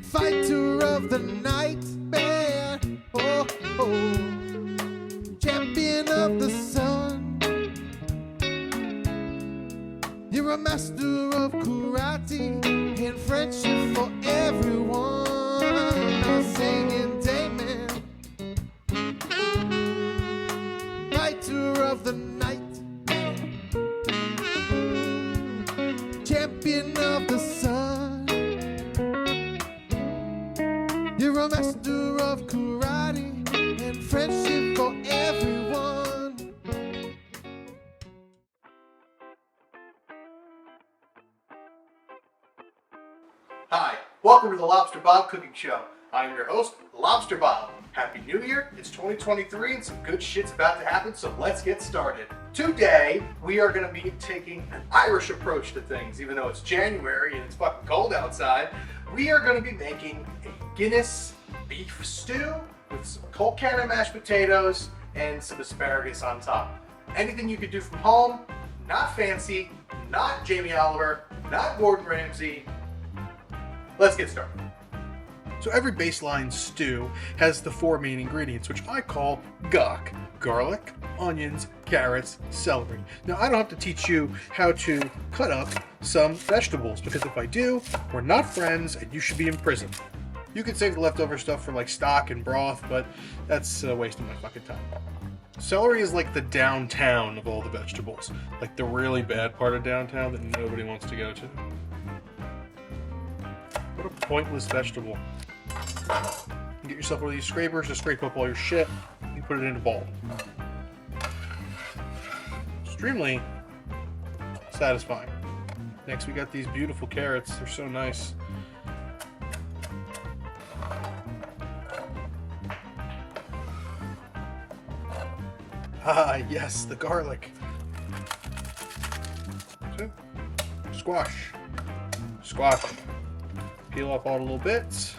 Fighter of the nightmare, oh, oh. Champion of the sun. You're a master of karate and friendship for everyone. Singing Damon, fighter of the nightmare, champion of the sun. You're a master of karate and friendship for everyone. Hi, welcome to the Lobster Bob Cooking Show. I'm your host, Lobster Bob. Happy New Year, it's 2023 and some good shit's about to happen, so let's get started. Today, we are going to be taking an Irish approach to things. Even though it's January and it's fucking cold outside, we are going to be making a Guinness beef stew with some cold cannon mashed potatoes and some asparagus on top. Anything you could do from home, not fancy, not Jamie Oliver, not Gordon Ramsay. Let's get started. So every baseline stew has the four main ingredients, which I call GOC: garlic, onions, carrots, celery. Now I don't have to teach you how to cut up some vegetables, because if I do, we're not friends and you should be in prison. You can save the leftover stuff for like stock and broth, but that's wasting my fucking time. Celery is like the downtown of all the vegetables, like the really bad part of downtown that nobody wants to go to. What a pointless vegetable. You get yourself one of these scrapers to scrape up all your shit. You put it in a bowl. Extremely satisfying. Next, we got these beautiful carrots. They're so nice. Ah, yes, the garlic. So, squash. Squash. Peel off all the little bits.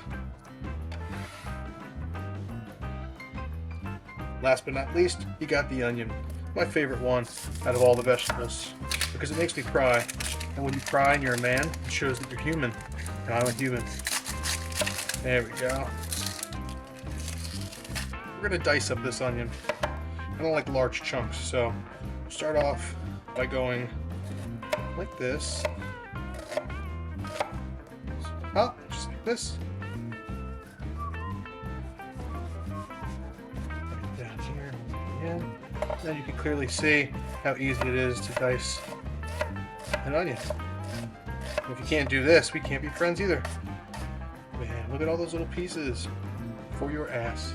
Last but not least, you got the onion. My favorite one out of all the vegetables, because it makes me cry. And when you cry and you're a man, it shows that you're human. And I'm a human. There we go. We're gonna dice up this onion. I don't like large chunks, so start off by going like this. Oh, just like this. Right down here, again. Then you can clearly see how easy it is to dice an onion. If you can't do this, we can't be friends either. Man, look at all those little pieces for your ass.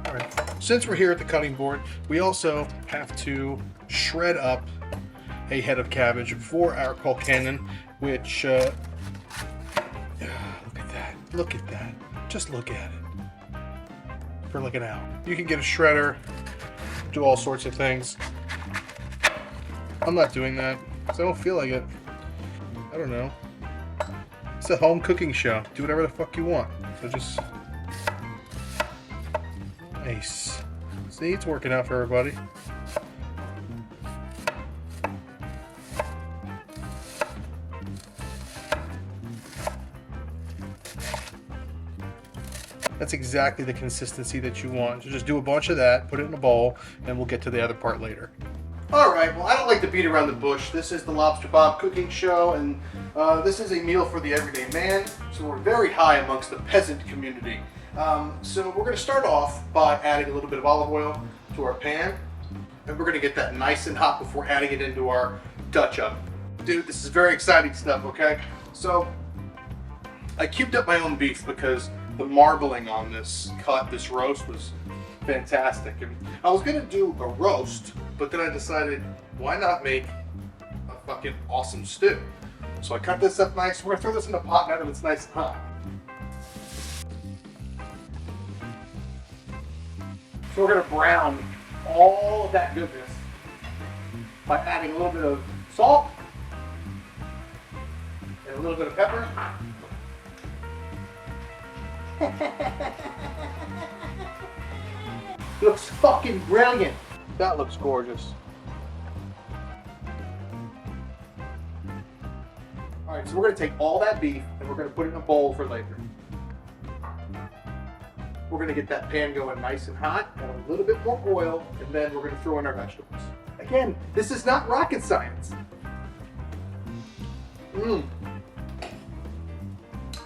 Alright, since we're here at the cutting board, we also have to shred up a head of cabbage for our cold cannon, which, look at that, look at that, just look at it, for like an hour. You can get a shredder, do all sorts of things. I'm not doing that, because I don't feel like it. I don't know. It's a home cooking show, do whatever the fuck you want, so just... Nice. See, it's working out for everybody. That's exactly the consistency that you want. So just do a bunch of that, put it in a bowl, and we'll get to the other part later. Alright, well I don't like to beat around the bush. This is the Lobster Bob Cooking Show, and this is a meal for the everyday man, so we're very high amongst the peasant community. So we're going to start off by adding a little bit of olive oil to our pan, and we're going to get that nice and hot before adding it into our Dutch oven. Dude, this is very exciting stuff, okay? So I cubed up my own beef because the marbling on this roast was fantastic. And I was gonna do a roast, but then I decided, why not make a fucking awesome stew? So I cut this up nice. We're gonna throw this in the pot now that it's nice and hot. So we're gonna brown all of that goodness by adding a little bit of salt and a little bit of pepper. Looks fucking brilliant. That looks gorgeous. All right, so we're gonna take all that beef and we're gonna put it in a bowl for later. We're gonna get that pan going nice and hot, add a little bit more oil, and then we're gonna throw in our vegetables. Again, this is not rocket science.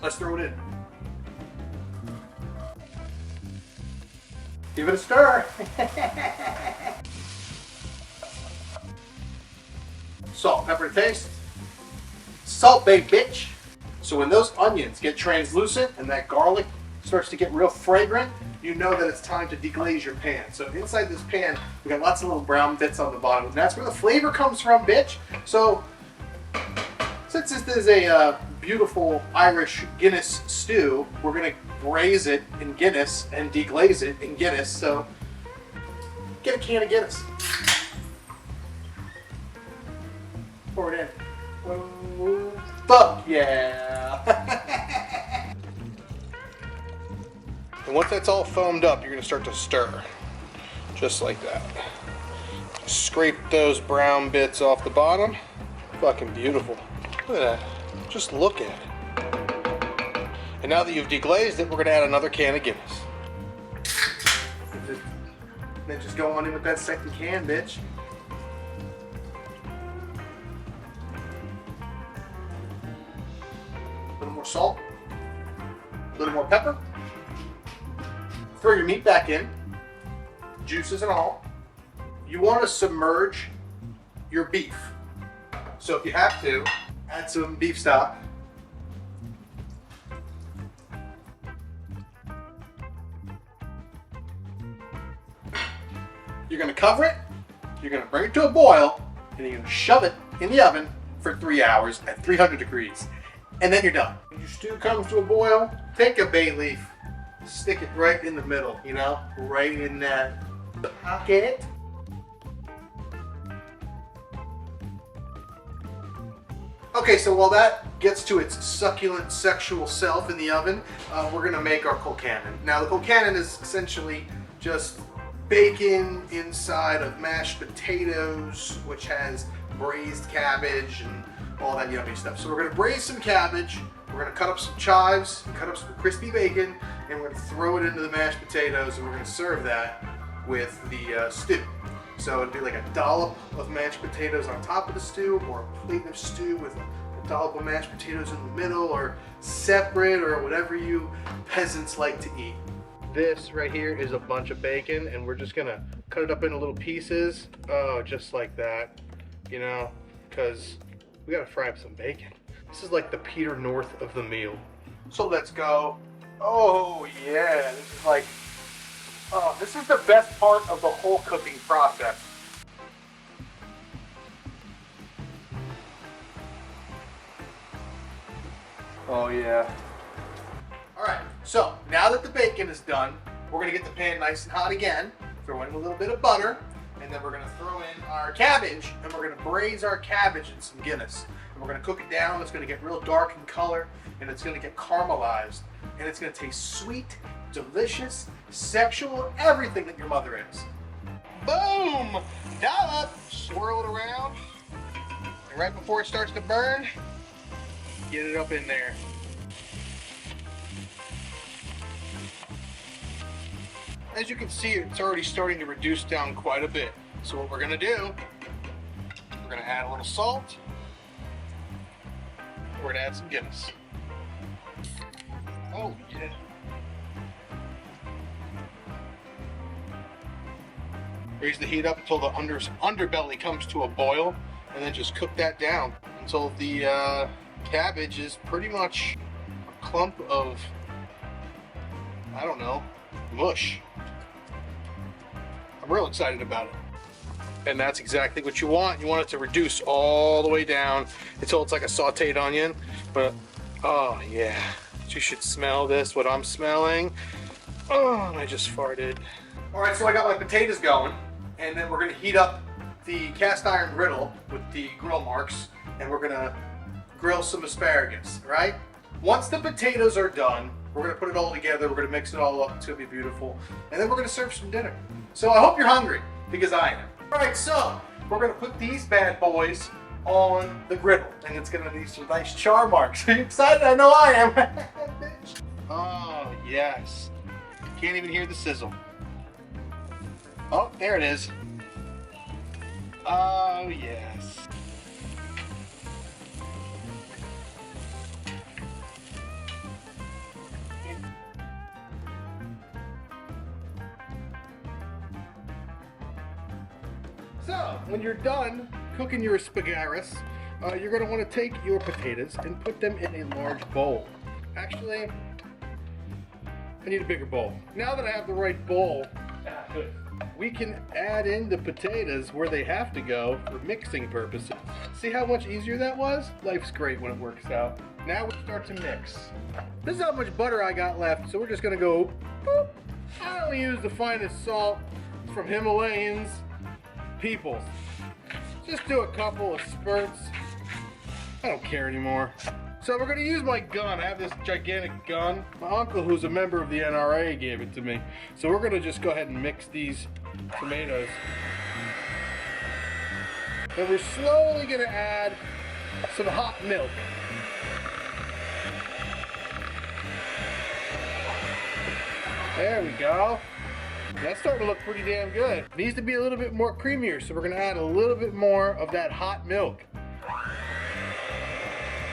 Let's throw it in. Give it a stir. Salt, pepper to taste. Salt, babe, bitch. So when those onions get translucent and that garlic starts to get real fragrant, you know that it's time to deglaze your pan. So inside this pan, we got lots of little brown bits on the bottom, and that's where the flavor comes from, bitch. So since this is a beautiful Irish Guinness stew, we're gonna braise it in Guinness and deglaze it in Guinness. So get a can of Guinness. Pour it in. Oh, fuck yeah! And once that's all foamed up, you're gonna start to stir, just like that. Scrape those brown bits off the bottom. Fucking beautiful. Look at that. Just look at it. And now that you've deglazed it, we're gonna add another can of Guinness. Then just go on in with that second can, bitch. A little more salt, a little more pepper. Throw your meat back in, juices and all. You want to submerge your beef. So if you have to, add some beef stock. You're going to cover it, you're going to bring it to a boil, and you're going to shove it in the oven for 3 hours at 300 degrees. And then you're done. When your stew comes to a boil, take a bay leaf, stick it right in the middle, you know, right in that pocket. Okay, so while that gets to its succulent sexual self in the oven, we're gonna make our colcannon. Now the colcannon is essentially just bacon inside of mashed potatoes, which has braised cabbage and all that yummy stuff. So we're gonna braise some cabbage, we're gonna cut up some chives, and cut up some crispy bacon, and we're gonna throw it into the mashed potatoes, and we're gonna serve that with the stew. So it'd be like a dollop of mashed potatoes on top of the stew, or a plate of stew with a dollop of mashed potatoes in the middle, or separate, or whatever you peasants like to eat. This right here is a bunch of bacon, and we're just gonna cut it up into little pieces. Oh, just like that, you know, because we gotta fry up some bacon. This is like the Peter North of the meal. So let's go. Oh yeah, this is like, oh, this is the best part of the whole cooking process. Oh yeah. All right, so now that the bacon is done, we're gonna get the pan nice and hot again, throw in a little bit of butter, and then we're gonna throw in our cabbage, and we're gonna braise our cabbage in some Guinness. And we're gonna cook it down, it's gonna get real dark in color, and it's gonna get caramelized, and it's gonna taste sweet, delicious, sexual, everything that your mother is. Boom! Dollop! Swirl it around, and right before it starts to burn, get it up in there. As you can see, it's already starting to reduce down quite a bit. So what we're gonna do, we're gonna add a little salt. We're gonna add some Guinness. Oh yeah. Raise the heat up until the underbelly comes to a boil, and then just cook that down until the cabbage is pretty much a clump of, I don't know, mush. I'm real excited about it. And that's exactly what you want. You want it to reduce all the way down until it's like a sauteed onion. But, oh yeah, you should smell this, what I'm smelling. Oh, I just farted. All right, so I got my potatoes going, and then we're gonna heat up the cast iron griddle with the grill marks, and we're gonna grill some asparagus, right? Once the potatoes are done, we're gonna put it all together, we're gonna mix it all up, it's gonna be beautiful, and then we're gonna serve some dinner. So I hope you're hungry, because I am. All right, so we're gonna put these bad boys on the griddle. And it's gonna leave some nice char marks. Are you excited? I know I am. Oh, yes. Can't even hear the sizzle. Oh, there it is. Oh, yes. So, when you're done cooking your asparagus, you're going to want to take your potatoes and put them in a large bowl. Actually, I need a bigger bowl. Now that I have the right bowl, we can add in the potatoes where they have to go for mixing purposes. See how much easier that was? Life's great when it works out. Now we start to mix. This is how much butter I got left, so we're just going to go boop. I only use the finest salt from Himalayans. People, just do a couple of spurts. I don't care anymore. So we're gonna use my gun. I have this gigantic gun. My uncle, who's a member of the NRA, gave it to me. So we're gonna just go ahead and mix these tomatoes. And we're slowly gonna add some hot milk. There we go. That's starting to look pretty damn good. It needs to be a little bit more creamier, so we're gonna add a little bit more of that hot milk.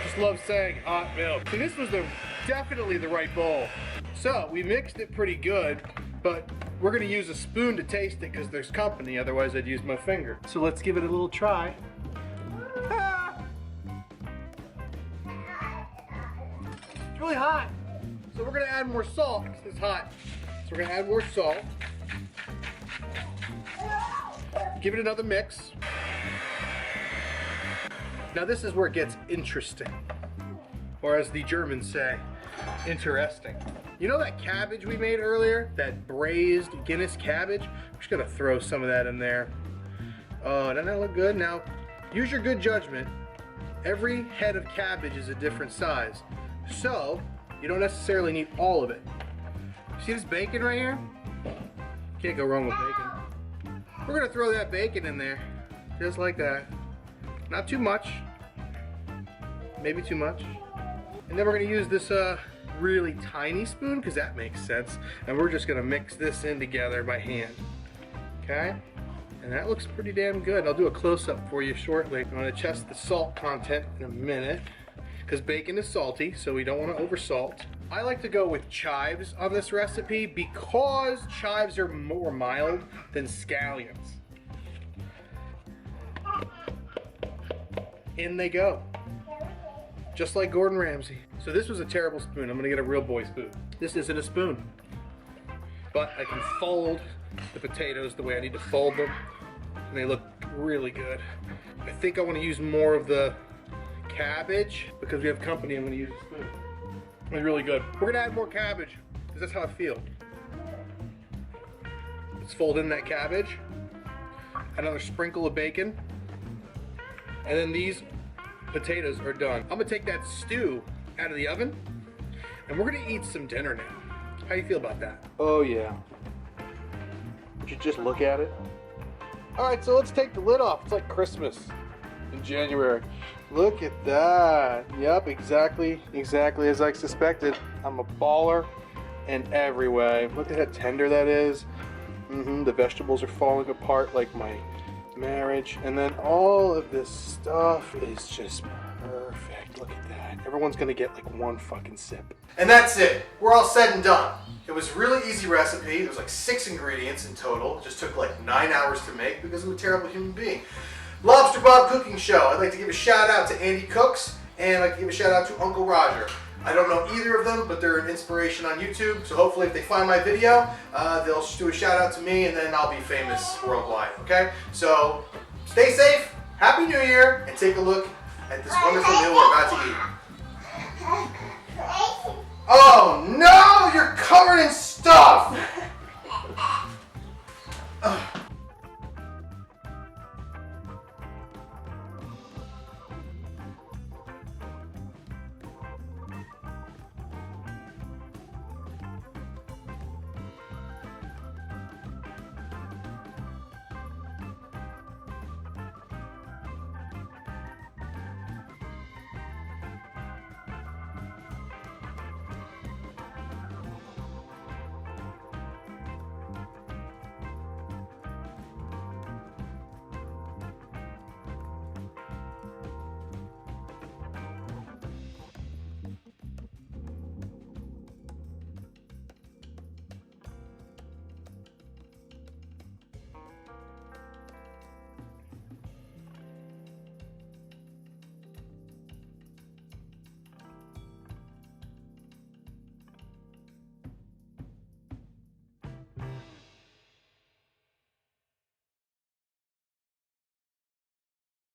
Just love saying hot milk. So this was definitely the right bowl. So we mixed it pretty good, but we're gonna use a spoon to taste it because there's company, otherwise I'd use my finger. So let's give it a little try. Ah! It's really hot. So we're gonna add more salt because it's hot. So we're gonna add more salt. Give it another mix. Now this is where it gets interesting. Or as the Germans say, interesting. You know that cabbage we made earlier? That braised Guinness cabbage? I'm just gonna throw some of that in there. Oh, doesn't that look good? Now, use your good judgment. Every head of cabbage is a different size. So, you don't necessarily need all of it. See this bacon right here? Can't go wrong with bacon. We're gonna throw that bacon in there, just like that. Not too much, maybe too much. And then we're gonna use this really tiny spoon, because that makes sense. And we're just gonna mix this in together by hand, okay? And that looks pretty damn good. I'll do a close-up for you shortly. I'm gonna test the salt content in a minute, because bacon is salty, so we don't wanna over-salt. I like to go with chives on this recipe because chives are more mild than scallions. In they go. Just like Gordon Ramsay. So this was a terrible spoon. I'm gonna get a real boy spoon. This isn't a spoon. But I can fold the potatoes the way I need to fold them. And they look really good. I think I wanna use more of the cabbage because we have company. I'm gonna use a spoon. It's really good. We're gonna add more cabbage because that's how I feel. Let's fold in that cabbage. Another sprinkle of bacon. And then these potatoes are done. I'm gonna take that stew out of the oven and we're gonna eat some dinner now. How do you feel about that? Oh yeah. Would you just look at it? All right, so let's take the lid off. It's like Christmas in January. Look at that. Yep, exactly as I suspected. I'm a baller in every way. Look at how tender that is. The vegetables are falling apart like my marriage. And then all of this stuff is just perfect. Look at that. Everyone's gonna get like one fucking sip. And that's it. We're all said and done. It was a really easy recipe. There was like 6 ingredients in total. It just took like 9 hours to make because I'm a terrible human being. Lobster Bob Cooking Show. I'd like to give a shout out to Andy Cooks and I'd like to give a shout out to Uncle Roger. I don't know either of them, but they're an inspiration on YouTube. So hopefully if they find my video, they'll do a shout out to me and then I'll be famous worldwide, okay? So stay safe, Happy New Year, and take a look at this wonderful meal we're about to eat. Oh no, you're covered in stuff!